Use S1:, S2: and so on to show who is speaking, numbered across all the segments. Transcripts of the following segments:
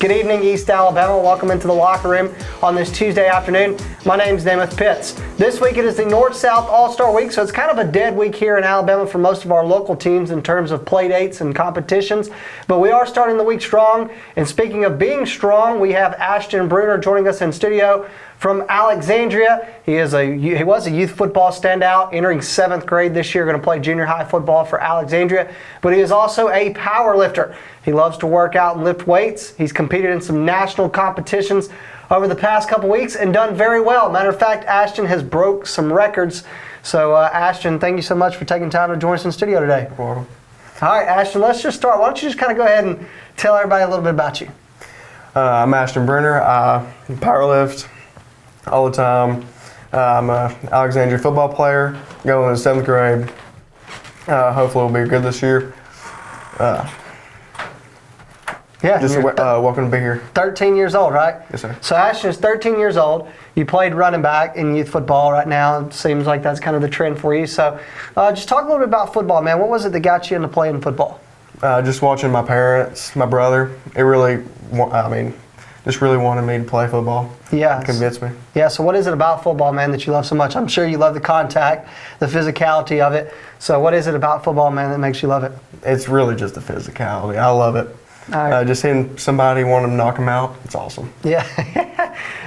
S1: Good evening, East Alabama. Welcome into the locker room on this Tuesday afternoon. My name's Namath Pitts. This week it is the North-South All-Star Week, so it's kind of a dead week here in Alabama for most of our local teams in terms of play dates and competitions. But we are starting the week strong. And speaking of being strong, we have Ashton Brunner joining us in studio from Alexandria. He was a youth football standout, entering 7th grade this year, going to play junior high football for Alexandria. But he is also a power lifter. He loves to work out and lift weights. He's competed in some national competitions over the past couple weeks and done very well. Matter of fact, Ashton has broke some records. So Ashton, thank you so much for taking time to join us in studio today.
S2: You're welcome.
S1: All right, Ashton, let's just start. Why don't you just kind of go ahead and tell everybody a little bit about you.
S2: I'm Ashton Brunner. I powerlift all the time. I'm an Alexandria football player, going to 7th grade. Hopefully we'll be good this year. Welcome to be here.
S1: 13 years old, right?
S2: Yes, sir.
S1: So Ashton is 13 years old. You played running back in youth football right now. It seems like that's kind of the trend for you. So just talk a little bit about football, man. What was it that got you into playing football?
S2: Just watching my parents, my brother. It really, just really wanted me to play football.
S1: Yeah.
S2: It convinced me.
S1: Yeah, so what is it about football, man, that you love so much? I'm sure you love the contact, the physicality of it. So what is it about football, man, that makes you love it?
S2: It's really just the physicality. I love it.
S1: Right.
S2: Just seeing somebody want to knock them out, it's awesome.
S1: Yeah.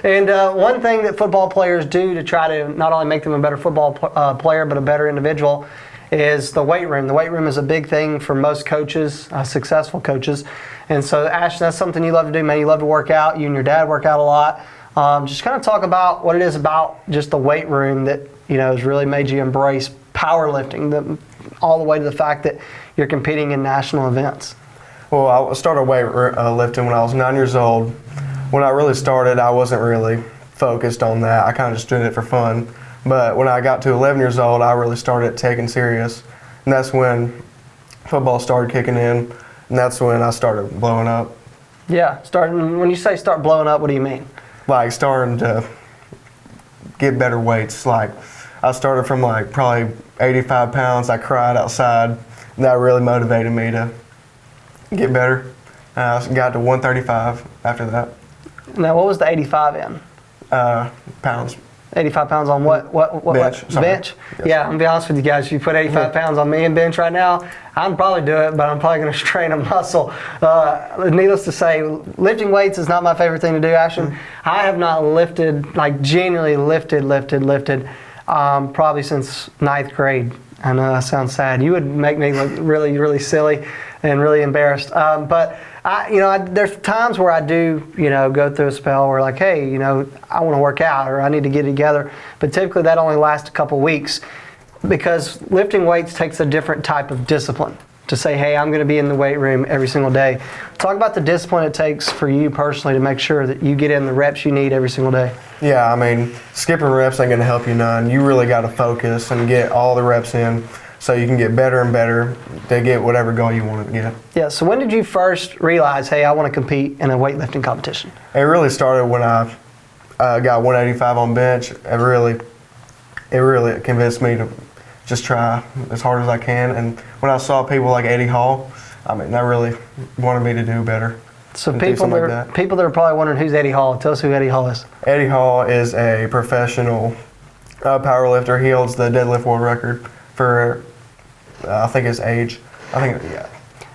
S1: And one thing that football players do to try to not only make them a better football player but a better individual is the weight room. The weight room is a big thing for most coaches, successful coaches. And so, Ashton, that's something you love to do, man. You love to work out. You and your dad work out a lot. Just kind of talk about what it is about just the weight room that, has really made you embrace powerlifting, all the way to the fact that you're competing in national events.
S2: Well, I started weightlifting when I was 9 years old. When I really started, I wasn't really focused on that. I kind of just did it for fun. But when I got to 11 years old, I really started taking serious. And that's when football started kicking in. And that's when I started blowing up.
S1: Yeah, when you say start blowing up, what do you mean?
S2: Like starting to get better weights. Like I started from like probably 85 pounds. I cried outside. And that really motivated me to get better. I got to 135 after that.
S1: Now, what was the 85 in?
S2: Pounds.
S1: 85 pounds on what?
S2: Bench.
S1: Bench?
S2: Yes.
S1: Yeah, I'm going to be honest with you guys. If you put 85 pounds on me in bench right now, I'd probably do it, but I'm probably going to strain a muscle. Needless to say, lifting weights is not my favorite thing to do, Ashton. I have not lifted, like genuinely lifted, probably since 9th grade. I know that sounds sad. You would make me look really, really silly and really embarrassed. But there's times where I do, go through a spell where like, hey, I want to work out or I need to get it together. But typically that only lasts a couple weeks because lifting weights takes a different type of discipline to say, hey, I'm going to be in the weight room every single day. Talk about the discipline it takes for you personally to make sure that you get in the reps you need every single day.
S2: Yeah, skipping reps ain't going to help you none. You really got to focus and get all the reps in so you can get better and better to get whatever goal you want to get.
S1: Yeah, so when did you first realize, hey, I want to compete in a weightlifting competition?
S2: It really started when I got 185 on bench. It really convinced me to just try as hard as I can. And when I saw people like Eddie Hall, that really wanted me to do better.
S1: So people that are probably wondering who's Eddie Hall, tell us who Eddie Hall is.
S2: Eddie Hall is a professional powerlifter. He holds the deadlift world record for, I think his age. Yeah.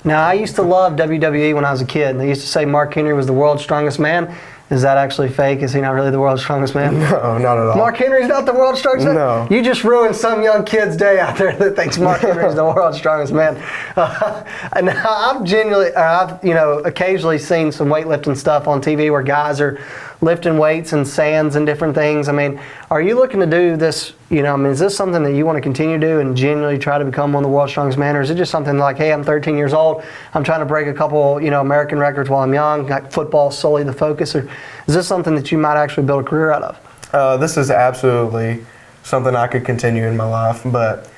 S1: Now, I used to love WWE when I was a kid, and they used to say Mark Henry was the world's strongest man. Is that actually fake? Is he not really the world's strongest man?
S2: No, not at all.
S1: Mark Henry's not the world's strongest man?
S2: No.
S1: You just ruined some young kid's day out there that thinks Mark Henry's the world's strongest man. And I've occasionally seen some weightlifting stuff on TV where guys are lifting weights and sands and different things. Are you looking to do this, is this something that you want to continue to do and genuinely try to become one of the world's strongest men? Or is it just something like, hey, I'm 13 years old, I'm trying to break a couple, American records while I'm young, like football solely the focus? Or is this something that you might actually build a career out of?
S2: This is absolutely something I could continue in my life. But,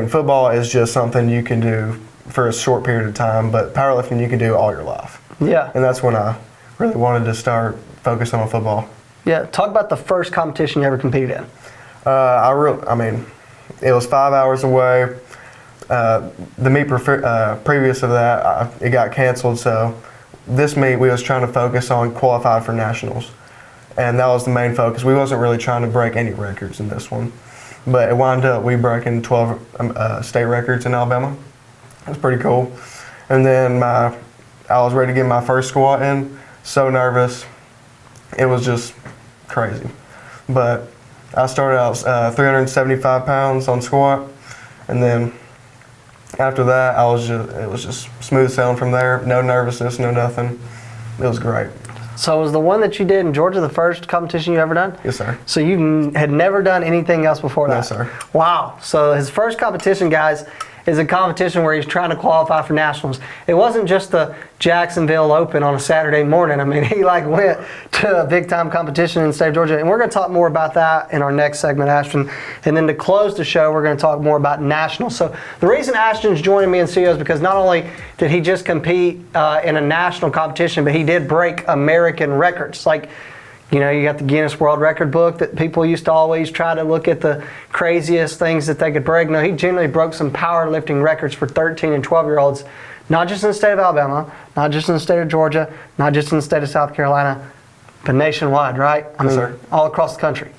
S2: football is just something you can do for a short period of time. But powerlifting you can do all your life. Yeah. And that's when I really wanted to start focusing on football.
S1: Yeah. Talk about the first competition you ever competed in.
S2: It was 5 hours away. The meet previous of that, it got canceled, so this meet we was trying to focus on qualifying for nationals, and that was the main focus. We wasn't really trying to break any records in this one, but it wound up we breaking 12 state records in Alabama. It was pretty cool. And then I was ready to get my first squat in. So nervous, it was just crazy. But I started out 375 pounds on squat, and then after that, it was just smooth sailing from there. No nervousness, no nothing. It was great.
S1: So was the one that you did in Georgia the first competition you ever done?
S2: Yes, sir.
S1: So you had never done anything else before that?
S2: No, sir.
S1: Wow. So his first competition, guys, is a competition where he's trying to qualify for nationals. It wasn't just the Jacksonville Open on a Saturday morning. I mean, he like went to a big time competition in the state of Georgia, and we're going to talk more about that in our next segment, Ashton. And then to close the show, we're going to talk more about nationals. So the reason Ashton's joining me in studio is because not only did he just compete in a national competition, but he did break American records. Like, you know, you got the Guinness World Record book that people used to always try to look at the craziest things that they could break. No, he generally broke some powerlifting records for 13 and 12-year-olds, not just in the state of Alabama, not just in the state of Georgia, not just in the state of South Carolina, but nationwide, right? I mean,
S2: sir.
S1: all across the country.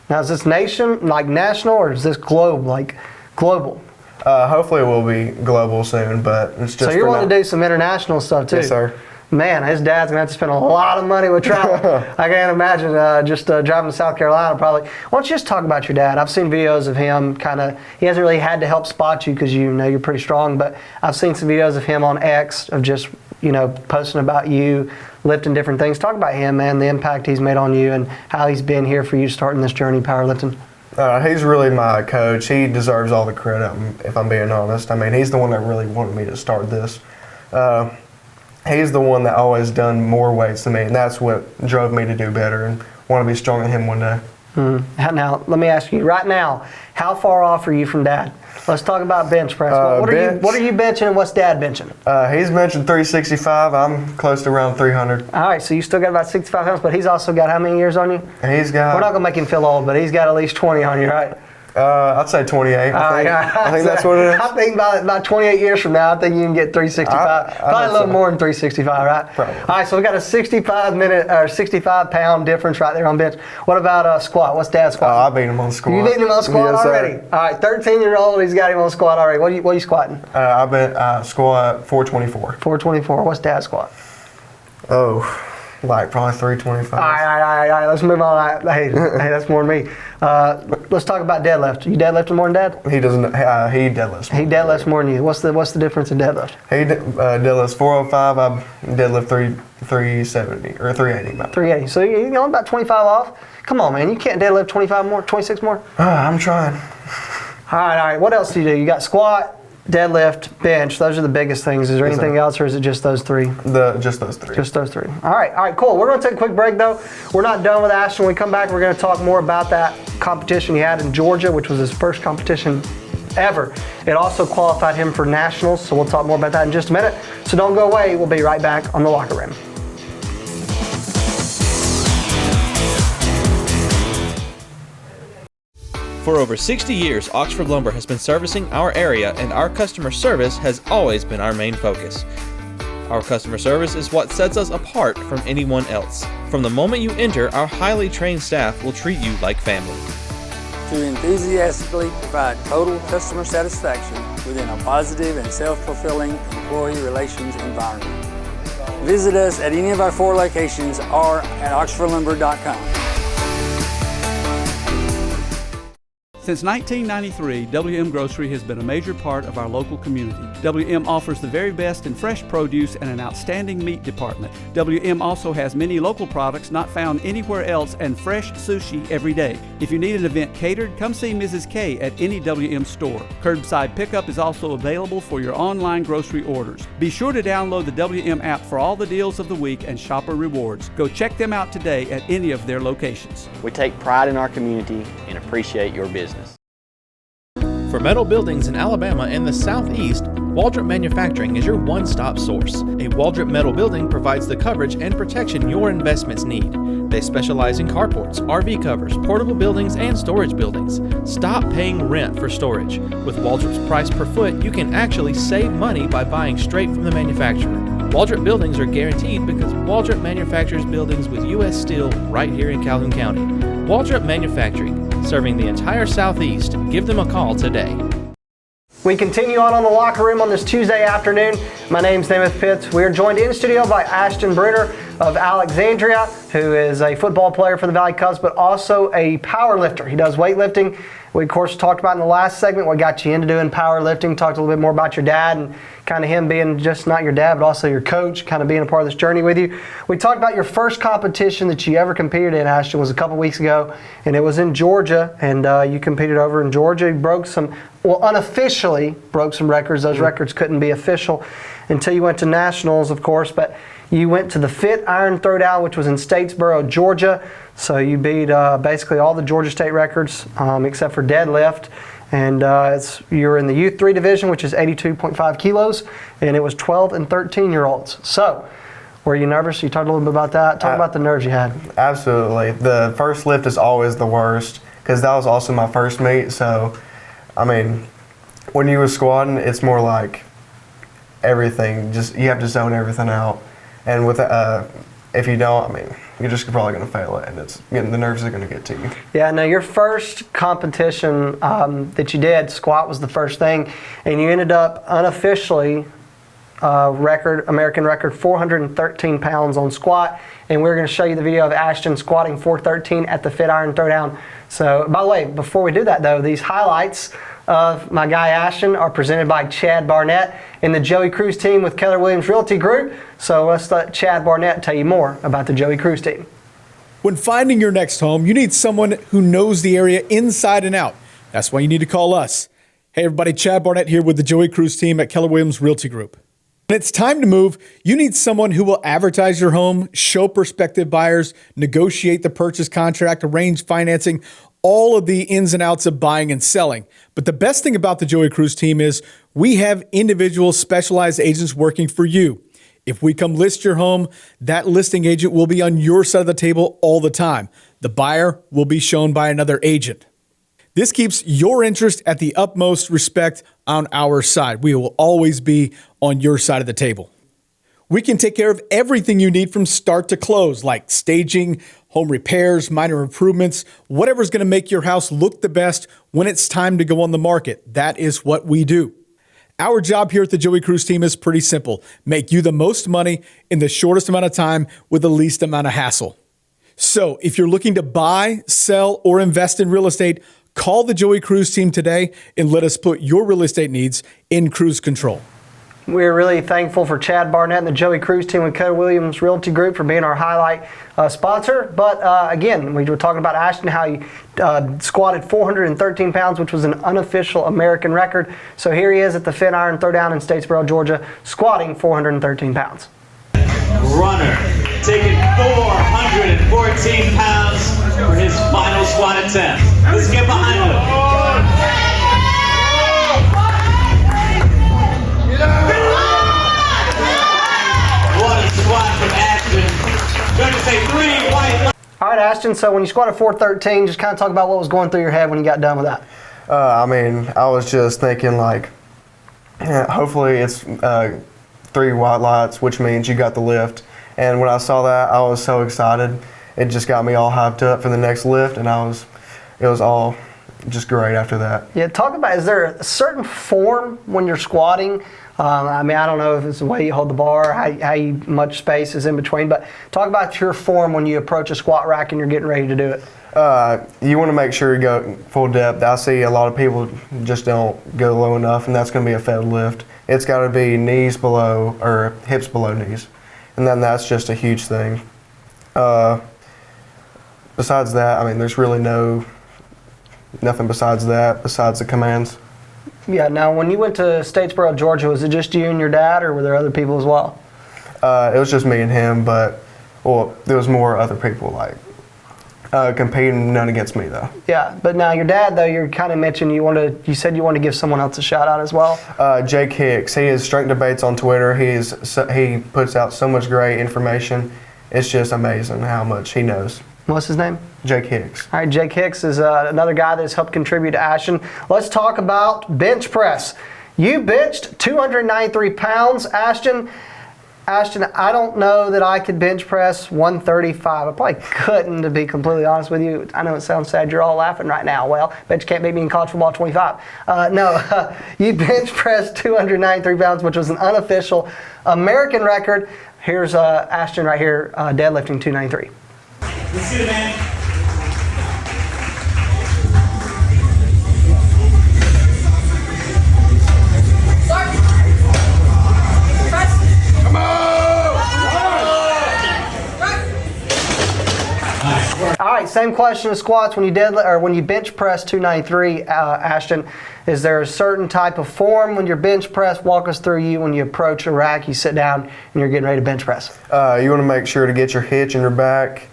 S1: Now, is this national, or is this global?
S2: Hopefully it will be global soon, but it's just
S1: So you're wanting to do some international stuff too?
S2: Yes, sir.
S1: Man, his dad's gonna have to spend a lot of money with travel. I can't imagine just driving to South Carolina probably. Why don't you just talk about your dad? I've seen videos of him he hasn't really had to help spot you because you know you're pretty strong, but I've seen some videos of him on X of just, you know, posting about you, lifting different things. Talk about him, man, the impact he's made on you and how he's been here for you starting this journey powerlifting.
S2: He's really my coach. He deserves all the credit, if I'm being honest. I mean, he's the one that really wanted me to start this. He's the one that always done more weights than me, and that's what drove me to do better and want to be stronger than him one day.
S1: Now, let me ask you, right now, how far off are you from Dad? Let's talk about bench press. What are you benching and what's Dad benching?
S2: He's benching 365. I'm close to around 300.
S1: All right, so you still got about 65 pounds, but he's also got how many years on you?
S2: He's got...
S1: We're not going to make him feel old, but he's got at least 20 on you, right?
S2: I'd say 28. I think that's what it is.
S1: I think about 28 years from now, I think you can get 365. Probably a little more than 365, right?
S2: Probably. All
S1: right, so we got a 65 pound difference right there on bench. What about squat? What's Dad's squat?
S2: I beat him on squat.
S1: You beat him on squat
S2: yes,
S1: already?
S2: Sir.
S1: All right, 13-year-old, he's got him on squat already. What are you squatting?
S2: I bet squat 424.
S1: 424. What's Dad's squat?
S2: Oh. Like probably 325.
S1: All right, let's move on. Hey, that's more than me. Let's talk about deadlift. You deadlifting more than Dad?
S2: He doesn't. He deadlifts.
S1: He deadlifts more than you. What's the difference in deadlift?
S2: He deadlifts 405. I deadlift 370 or 380.
S1: 380. So you're only about 25 off. Come on, man. You can't deadlift 25 more, 26 more.
S2: I'm trying.
S1: All right. What else do you do? You got squat, deadlift, bench. Those are the biggest things. Is there anything else, or is it just those three?
S2: Just those three.
S1: Just those three. All right, cool. We're going to take a quick break, though. We're not done with Ashton. When we come back, we're going to talk more about that competition he had in Georgia, which was his first competition ever. It also qualified him for nationals, so we'll talk more about that in just a minute. So don't go away. We'll be right back on the Locker Room.
S3: For over 60 years, Oxford Lumber has been servicing our area, and our customer service has always been our main focus. Our customer service is what sets us apart from anyone else. From the moment you enter, our highly trained staff will treat you like family.
S4: To enthusiastically provide total customer satisfaction within a positive and self-fulfilling employee relations environment. Visit us at any of our 4 locations or at oxfordlumber.com.
S5: Since 1993, WM Grocery has been a major part of our local community. WM offers the very best in fresh produce and an outstanding meat department. WM also has many local products not found anywhere else and fresh sushi every day. If you need an event catered, come see Mrs. K at any WM store. Curbside pickup is also available for your online grocery orders. Be sure to download the WM app for all the deals of the week and shopper rewards. Go check them out today at any of their locations.
S6: We take pride in our community and appreciate your business.
S3: For metal buildings in Alabama and the Southeast, Waldrop Manufacturing is your one-stop source. A Waldrop metal building provides the coverage and protection your investments need. They specialize in carports, RV covers, portable buildings, and storage buildings. Stop paying rent for storage. With Waldrop's price per foot, you can actually save money by buying straight from the manufacturer. Waldrop buildings are guaranteed because Waldrop manufactures buildings with U.S. steel right here in Calhoun County. Waldrop Manufacturing, serving the entire Southeast. Give them a call today.
S1: We continue on the Locker Room on this Tuesday afternoon. My name's Namath Pitts. We are joined in studio by Ashton Brunner of Alexandria, who is a football player for the Valley Cubs, but also a power lifter. He does weightlifting. We, of course, talked about in the last segment what got you into doing powerlifting, talked a little bit more about your dad and kind of him being just not your dad, but also your coach, kind of being a part of this journey with you. We talked about your first competition that you ever competed in, Ashton, was a couple weeks ago, and it was in Georgia, and you competed over in Georgia. You broke some, well, unofficially broke some records. Those records couldn't be official until you went to nationals, of course, but you went to the Fit Iron Throwdown, which was in Statesboro, Georgia. So you beat basically all the Georgia State records except for deadlift. And you're in the U3 division, which is 82.5 kilos, and it was 12 and 13-year-olds. So were you nervous? You talked a little bit about that. Talk about the nerves you had.
S2: Absolutely. The first lift is always the worst because that was also my first meet. So, I mean, when you were squatting, it's more like everything. Just you have to zone everything out. And with if you don't, I mean, you're just probably going to fail it, and the nerves are going to get to you.
S1: Yeah, no, your first competition that you did, squat was the first thing, and you ended up unofficially American record, 413 pounds on squat, and we're going to show you the video of Ashton squatting 413 at the Fit Iron Throwdown. So, by the way, before we do that though, these highlights of my guy Ashton are presented by Chad Barnett and the Joey Cruz team with Keller Williams Realty Group. So let's let Chad Barnett tell you more about the Joey Cruz team.
S7: When finding your next home, you need someone who knows the area inside and out. That's why you need to call us. Hey everybody, Chad Barnett here with the Joey Cruz team at Keller Williams Realty Group. When it's time to move, you need someone who will advertise your home, show prospective buyers, negotiate the purchase contract, arrange financing, all of the ins and outs of buying and selling. But the best thing about the Joey Cruz team is we have individual specialized agents working for you. If we come list your home, that listing agent will be on your side of the table all the time. The buyer will be shown by another agent. This keeps your interest at the utmost respect on our side. We will always be on your side of the table. We can take care of everything you need from start to close, like staging, home repairs, minor improvements, whatever's going to make your house look the best when it's time to go on the market. That is what we do. Our job here at the Joey Cruz team is pretty simple. Make you the most money in the shortest amount of time with the least amount of hassle. So if you're looking to buy, sell, or invest in real estate, call the Joey Cruz team today and let us put your real estate needs in cruise control.
S1: We're really thankful for Chad Barnett and the Joey Cruz team with Keller Williams Realty Group for being our highlight sponsor. But again, we were talking about Ashton, how he squatted 413 pounds, which was an unofficial American record. So here he is at the Fit Iron Throwdown in Statesboro, Georgia, squatting 413 pounds.
S8: Runner taking 414 pounds for his final squat attempt. Let's get behind him. What a squat from Ashton. Going to say 3 white.
S1: All right, Ashton, so when you squatted 413, just kind of talk about what was going through your head when you got done with that.
S2: I mean, I was just thinking like, hopefully it's 3 white lights, which means you got the lift. And when I saw that, I was so excited. It just got me all hyped up for the next lift, and it was all just great after that.
S1: Yeah, talk about, is there a certain form when you're squatting? I mean, I don't know if it's the way you hold the bar, how much space is in between, but talk about your form when you approach a squat rack and you're getting ready to do it.
S2: You want to make sure you go full depth. I see a lot of people just don't go low enough, and that's going to be a failed lift. It's got to be knees below, or hips below knees, and then that's just a huge thing. Besides that, I mean, there's really nothing besides that, besides the commands.
S1: Yeah, now when you went to Statesboro, Georgia, was it just you and your dad, or were there other people as well?
S2: It was just me and him, but, well, there was more other people, like, competing, none against me, though.
S1: Yeah, but now your dad, though, you kind of mentioned you said you want to give someone else a shout out as well.
S2: Jake Hicks, he is Strength Debates on Twitter. He puts out so much great information. It's just amazing how much he knows.
S1: What's his name?
S2: Jake Hicks.
S1: All right, Jake Hicks is another guy that has helped contribute to Ashton. Let's talk about bench press. You benched 293 pounds, Ashton. Ashton, I don't know that I could bench press 135. I probably couldn't, to be completely honest with you. I know it sounds sad. You're all laughing right now. Well, bet you can't beat me in college football 25. You bench pressed 293 pounds, which was an unofficial American record. Here's Ashton right here, deadlifting 293.
S8: Let's get it, man.
S1: All right, same question as squats. When you bench press 293, Ashton, is there a certain type of form when you're bench press? Walk us through you when you approach a rack, you sit down, and you're getting ready to bench press.
S2: You want to make sure to get your hitch in your back.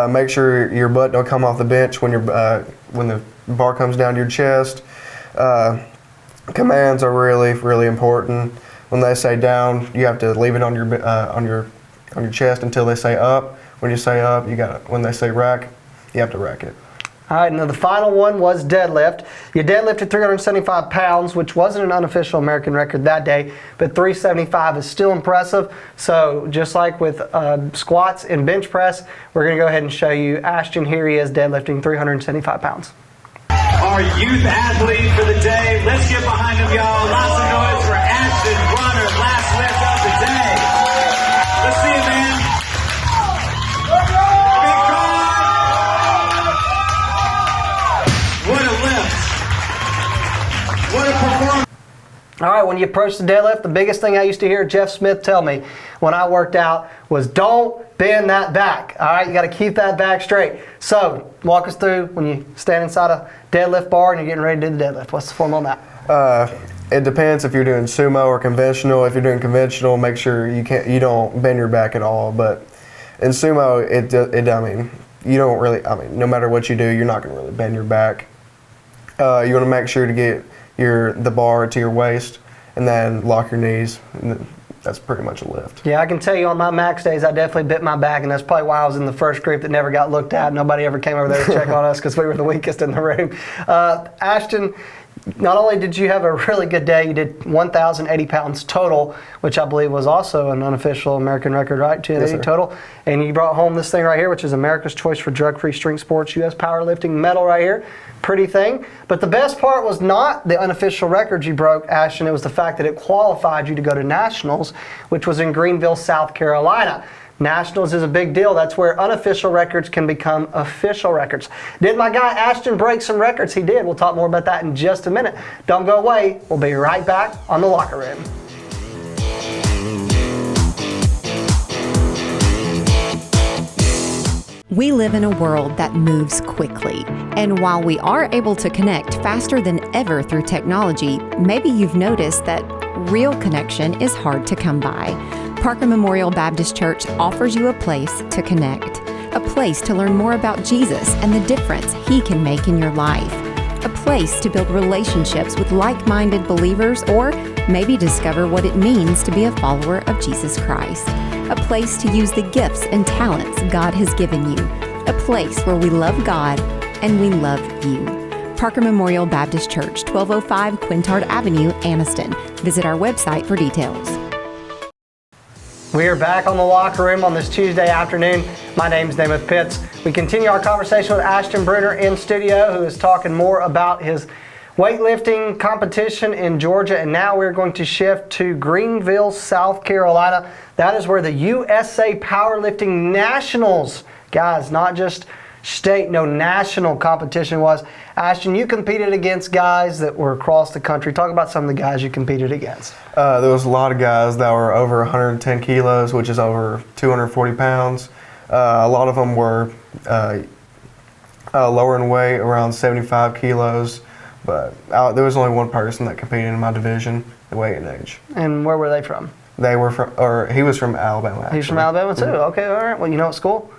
S2: Make sure your butt don't come off the bench when the bar comes down to your chest. Commands are really important. When they say down, you have to leave it on your chest until they say up. When you say up, when they say rack, you have to rack it.
S1: All right, now the final one was deadlift. You deadlifted 375 pounds, which wasn't an unofficial American record that day, but 375 is still impressive. So just like with squats and bench press, we're going to go ahead and show you Ashton. Here he is deadlifting 375 pounds.
S8: Our youth athlete for the day. Let's get behind him, y'all. Lots of noise for Ashton Brunner, last lift of the day. Let's see it, man. Big God. What a lift. What a performance.
S1: All right, when you approach the deadlift, the biggest thing I used to hear Jeff Smith tell me when I worked out was don't bend that back. All right, you got to keep that back straight. So walk us through when you stand inside a deadlift bar and you're getting ready to do the deadlift. What's the form on that?
S2: It depends if you're doing sumo or conventional. If you're doing conventional, make sure you don't bend your back at all. But in sumo, you don't really. No matter what you do, you're not going to really bend your back. You want to make sure to get the bar to your waist and then lock your knees. And that's pretty much a lift.
S1: Yeah, I can tell you on my max days, I definitely bit my back, and that's probably why I was in the first group that never got looked at. Nobody ever came over there to check on us because we were the weakest in the room. Ashton, not only did you have a really good day, you did 1,080 pounds total, which I believe was also an unofficial American record, right? 280 total. And you brought home this thing right here, which is America's Choice for Drug-Free Strength Sports U.S. Powerlifting medal right here. Pretty thing. But the best part was not the unofficial records you broke, Ashton. It was the fact that it qualified you to go to Nationals, which was in Greenville, South Carolina. Nationals is a big deal. That's where unofficial records can become official records. Did my guy Ashton break some records? He did. We'll talk more about that in just a minute. Don't go away. We'll be right back on The Locker Room.
S9: We live in a world that moves quickly, and while we are able to connect faster than ever through technology, maybe you've noticed that real connection is hard to come by. Parker Memorial Baptist Church offers you a place to connect, a place to learn more about Jesus and the difference He can make in your life, a place to build relationships with like-minded believers, or maybe discover what it means to be a follower of Jesus Christ. A place to use the gifts and talents God has given you. A place where we love God and we love you. Parker Memorial Baptist Church, 1205 Quintard Avenue, Anniston. Visit our website for details.
S1: We are back on The Locker Room on this Tuesday afternoon. My name is Namath Pitts. We continue our conversation with Ashton Brunner in studio, who is talking more about his weightlifting competition in Georgia, and now we're going to shift to Greenville, South Carolina. That is where the USA Powerlifting Nationals, guys, not just state, no, national competition was. Ashton, you competed against guys that were across the country. Talk about some of the guys you competed against.
S2: There was a lot of guys that were over 110 kilos, which is over 240 pounds. A lot of them were lower in weight, around 75 kilos. But there was only one person that competed in my division, the weight and age.
S1: And where were they from?
S2: They were from, or he was from Alabama, actually.
S1: He's from Alabama too? Mm-hmm. Okay, all right. Well, you know what school?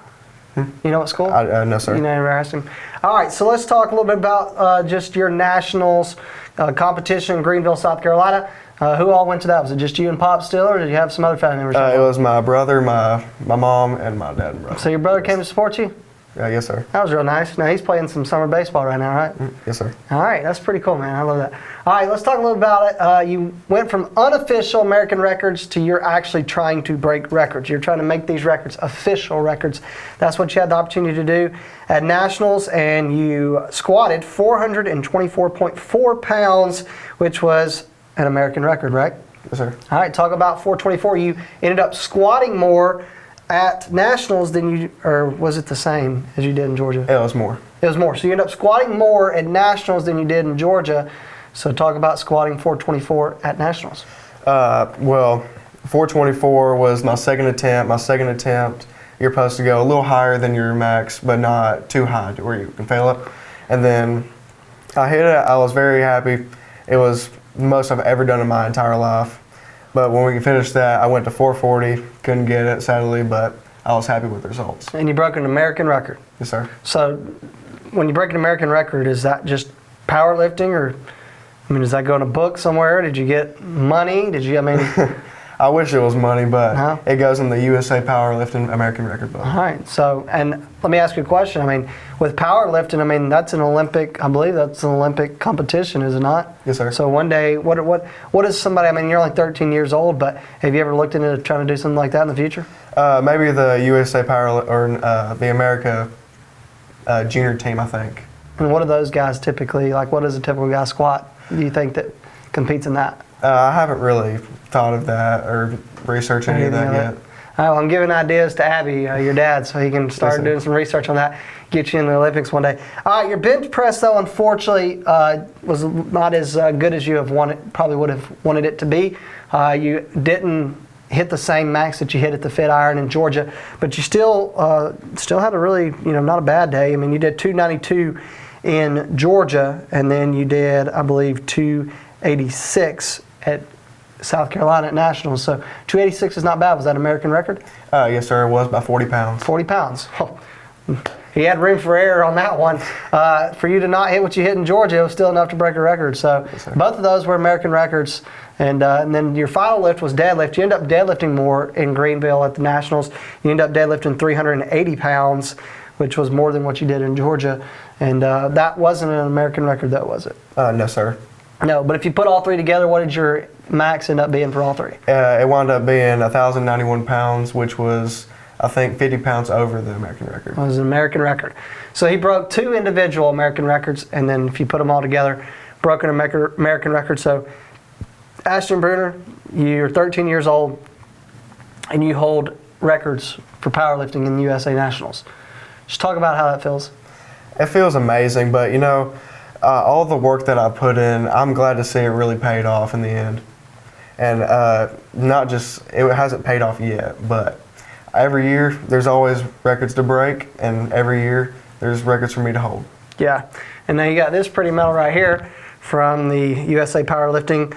S1: You know what school?
S2: No, sir.
S1: You never asked him. All right, so let's talk a little bit about just your nationals competition in Greenville, South Carolina. Who all went to that? Was it just you and Pop still, or did you have some other family members?
S2: It was my brother, my mom, and my dad and brother.
S1: So your brother came to support you?
S2: Yes, sir.
S1: That was real nice. Now he's playing some summer baseball right now, right?
S2: Yes, sir.
S1: All right, that's pretty cool, man. I love that. All right, let's talk a little about it. You went from unofficial American records to you're actually trying to break records. You're trying to make these records official records. That's what you had the opportunity to do at Nationals, and you squatted 424.4 pounds, which was an American record, right?
S2: Yes, sir.
S1: All right, talk about 424. You ended up squatting more at Nationals than you, or was it the same as you did in Georgia?
S2: It was more.
S1: It was more. So you ended up squatting more at Nationals than you did in Georgia. So talk about squatting 424 at Nationals.
S2: Well, 424 was my second attempt. My second attempt, you're supposed to go a little higher than your max, but not too high to where you can fail it. And then I hit it. I was very happy. It was the most I've ever done in my entire life. But when we finished that, I went to 440. Couldn't get it, sadly, but I was happy with the results.
S1: And you broke an American record.
S2: Yes, sir.
S1: So when you break an American record, is that just powerlifting, or I mean, does that go in a book somewhere? Did you get money? Did you, I mean...
S2: I wish it was money, but
S1: Uh-huh.
S2: it goes in the USA Powerlifting American Record book.
S1: All right. So, and let me ask you a question. I mean, with powerlifting, I mean, that's an Olympic, I believe that's an Olympic competition, is it not?
S2: Yes, sir.
S1: So one day, what is somebody, I mean, you're only 13 years old, but have you ever looked into trying to do something like that in the future?
S2: Maybe the USA the America junior team, I think.
S1: And what are those guys typically, like what does a typical guy squat, do you think, that competes in that?
S2: I haven't really thought of that or researched any of that yet.
S1: All right, well, I'm giving ideas to Abby, your dad, so he can start doing some research on that, get you in the Olympics one day. All right, your bench press, though, unfortunately, was not as good as you have probably would have wanted it to be. You didn't hit the same max that you hit at the Fit Iron in Georgia, but you still had a really, not a bad day. I mean, you did 292 in Georgia, and then you did, I believe, 286 at South Carolina at Nationals. So 286 is not bad. Was that an American record?
S2: Yes, sir. It was by 40 pounds.
S1: 40 pounds. Oh, he had room for error on that one. For you to not hit what you hit in Georgia, it was still enough to break a record. So
S2: yes,
S1: both of those were American records. And then your final lift was deadlift. You end up deadlifting more in Greenville at the Nationals. You end up deadlifting 380 pounds, which was more than what you did in Georgia. And that wasn't an American record, though, was it?
S2: No, sir.
S1: No, but if you put all three together, what did your max end up being for all three?
S2: It wound up being 1,091 pounds, which was, I think, 50 pounds over the American record.
S1: It was an American record. So he broke two individual American records, and then if you put them all together, broke an American record. So Ashton Brunner, you're 13 years old, and you hold records for powerlifting in the USA Nationals. Just talk about how that feels.
S2: It feels amazing, but all the work that I put in, I'm glad to see it really paid off in the end. And not just, it hasn't paid off yet, but every year there's always records to break, and every year there's records for me to hold.
S1: Yeah, and now you got this pretty medal right here from the USA Powerlifting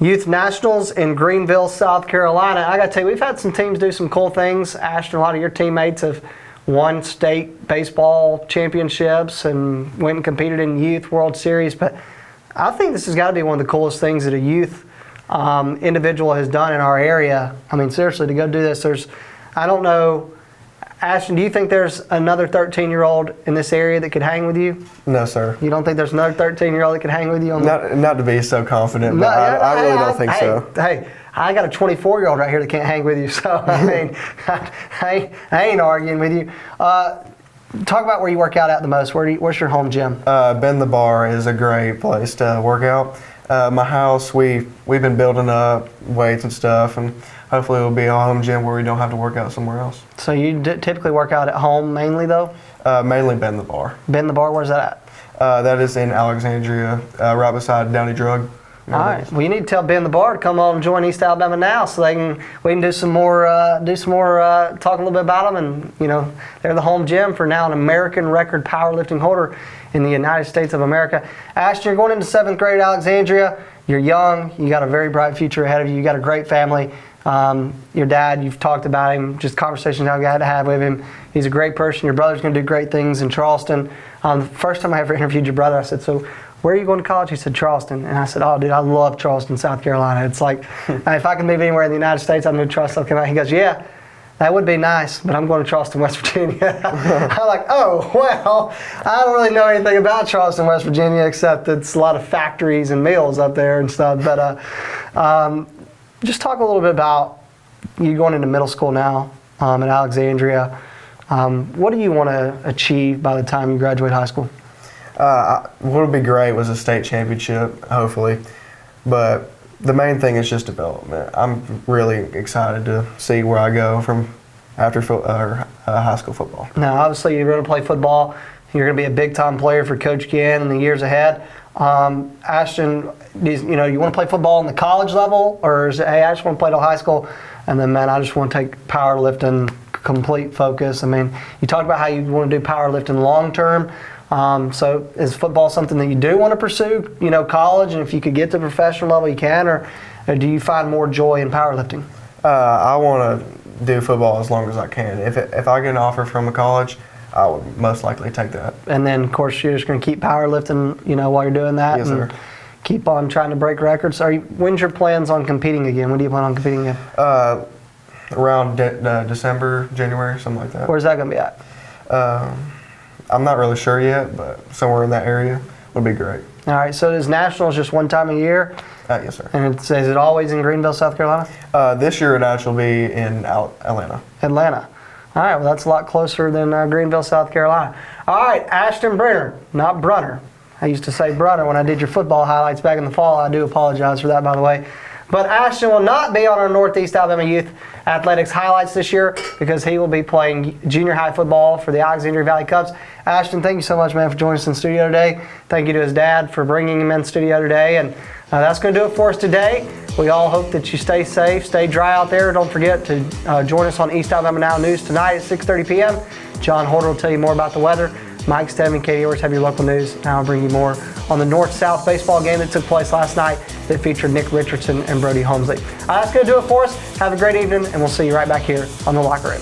S1: Youth Nationals in Greenville, South Carolina. I got to tell you, we've had some teams do some cool things. Ashton, a lot of your teammates have won state baseball championships and went and competed in Youth World Series, but I think this has got to be one of the coolest things that a youth individual has done in our area. I mean, seriously, to go do this, I don't know, Ashton, do you think there's another 13-year-old in this area that could hang with you?
S2: No, sir.
S1: You don't think there's another 13-year-old that could hang with you?
S2: Not to be so confident, but I really don't think so.
S1: Hey, I got a 24-year-old right here that can't hang with you, so I mean, I ain't arguing with you. Talk about where you work out at the most. Where's your home gym?
S2: Bend the Bar is a great place to work out. My house, we've been building up weights and stuff, and hopefully it'll be a home gym where we don't have to work out somewhere else.
S1: So you typically work out at home mainly, though?
S2: Mainly Bend the Bar.
S1: Bend the Bar, where's that
S2: at? That is in Alexandria, right beside Downey Drug.
S1: All right. Well, you need to tell Bend the Bar to come on and join East Alabama now, so we can do some more, talk a little bit about them, and they're the home gym for now an American record powerlifting holder in the United States of America. Ashton, you're going into 7th grade at Alexandria. You're young. You got a very bright future ahead of you. You got a great family. Your dad, you've talked about him, just conversations I've had to have with him. He's a great person. Your brother's going to do great things in Charleston. The first time I ever interviewed your brother, I said, "So where are you going to college?" He said, "Charleston." And I said, "Oh, dude, I love Charleston, South Carolina. It's like, if I could move anywhere in the United States, I'd move to Charleston, South Carolina." He goes, "Yeah, That would be nice, but I'm going to Charleston, West Virginia. I'm like, oh, well, I don't really know anything about Charleston, West Virginia, except it's a lot of factories and mills up there and stuff. But just talk a little bit about you going into middle school now at Alexandria. What do you want to achieve by the time you graduate high school?
S2: What would be great was a state championship, hopefully. But the main thing is just development. I'm really excited to see where I go from after high school football.
S1: Now, obviously, you're going to play football. You're going to be a big-time player for Coach Gann in the years ahead. Ashton, you want to play football on the college level, or is it, hey, I just want to play till high school, and then, man, I just want to take powerlifting complete focus? I mean, you talked about how you want to do powerlifting long-term. So is football something that you do want to pursue, college, and if you could get to professional level, you can, or do you find more joy in powerlifting?
S2: I want to do football as long as I can. If I get an offer from a college, I would most likely take that. And
S1: then, of course, you're just going to keep powerlifting, while you're doing that?
S2: Yes, sir.
S1: Keep on trying to break records. When's your plans on competing again? When do you plan on competing again?
S2: Around December, January, something like that.
S1: Where's that going to be at?
S2: I'm not really sure yet, but somewhere in that area would be great.
S1: All right, so is Nationals just one time a year?
S2: Yes, sir.
S1: And is it always in Greenville, South Carolina?
S2: This year it actually will be in Atlanta.
S1: Atlanta. All right, well, that's a lot closer than Greenville, South Carolina. All right, Ashton Brunner, not Brunner. I used to say Brunner when I did your football highlights back in the fall. I do apologize for that, by the way. But Ashton will not be on our Northeast Alabama Youth Athletics highlights this year because he will be playing junior high football for the Alexandria Valley Cubs. Ashton, thank you so much, man, for joining us in the studio today. Thank you to his dad for bringing him in the studio today. And that's going to do it for us today. We all hope that you stay safe, stay dry out there. Don't forget to join us on East Alabama Now News tonight at 6:30 p.m. John Horter will tell you more about the weather. Mike Stemm and Katie Orrs have your local news. Now I'll bring you more on the North-South baseball game that took place last night that featured Nick Richardson and Brody Holmesley. That's going to do it for us. Have a great evening, and we'll see you right back here on the Locker Room.